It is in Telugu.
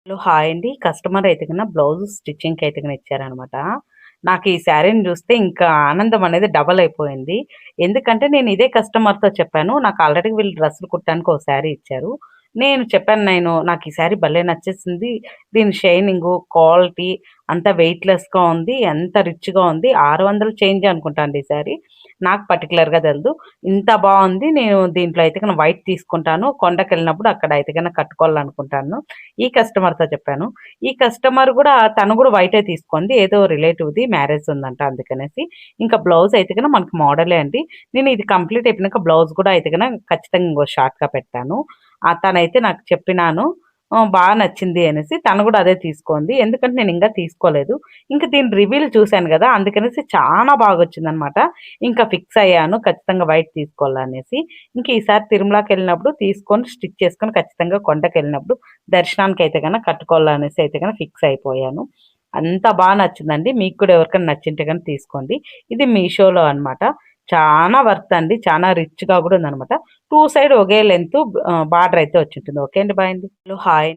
హలో! హాయ్ అండి. కస్టమర్ అయితే బ్లౌజ్ స్టిచ్చింగ్‌కి అయితే ఇచ్చారనమాట. నాకు ఈ శారీని చూస్తే ఇంకా ఆనందం అనేది డబల్ అయిపోయింది. ఎందుకంటే నేను ఇదే కస్టమర్‌తో చెప్పాను. నాకు ఆల్రెడీ వీళ్ళు డ్రెస్సులు కుట్టడానికి ఒక శారీ ఇచ్చారు. నేను చెప్పాను, నాకు ఈ శారీ భలే నచ్చేసింది. దీని షైనింగు, క్వాలిటీ అంతా వెయిట్‌లెస్‌గా ఉంది. ఎంత రిచ్‌గా ఉంది. 600 చేంజ్ అనుకుంటా అండి ఈ శారీ. నాకు పర్టిక్యులర్‌గా తెలీదు. ఇంత బావుంది. నేను దీంట్లో అయితే వైట్ తీసుకుంటాను. కొండకెళ్ళినప్పుడు అక్కడ అయితే కట్టుకోవాలనుకుంటాను. ఈ కస్టమర్‌తో చెప్పాను. ఈ కస్టమర్ గూడా తను గూడా వైటే తీసుకుంది. ఏదో రిలేటివ్‌ది మ్యారేజ్ ఉందంట అందుకనేసి. ఇంకా బ్లౌజ్ అయితే మనకి మోడలే అండి. నేను ఇది కంప్లీట్ అయిపోయినాక బ్లౌజ్ గూడా అయితే ఖచ్చితంగా ఇంకో షార్ట్‌గా పెట్టాను. తనైతే నాకు చెప్పినాను. నచ్చింది అనేసి. తను గూడా అదే తీసుకుంది. ఎందుకంటే నేను ఇంకా తీసుకోలేదు. ఇంక దీని రివ్యూలు చూసాను గదా! అందుకనేసి చానా బాగొచ్చిందనమాట. ఇంకా ఫిక్స్ అయ్యాను. ఖచ్చితంగా వైట్ తీసుకోవాలనేసి. ఇంక ఈసారి తిరుమలకెళ్ళినప్పుడు తీసుకొని స్టిచ్ చేసుకొని ఖచ్చితంగా కొండకెళ్ళినప్పుడు దర్శనానికైతే కట్టుకోవాలనేసి అయితే ఫిక్స్ అయిపోయాను. అంత నచ్చిందండి. మీకు కూడా ఎవరికైనా నచ్చింటే తీసుకోండి. ఇది మీషోలో అనమాట. చానా వర్త్ అండి. చానా రిచ్‌గా గూడా ఉందనమాట. 2 సైడ్ ఒకే లెంగ్త్ బార్డర్ అయితే వచ్చుంటుంది. ఓకే అండి. బాయ్ అండి. హలో! హాయ్.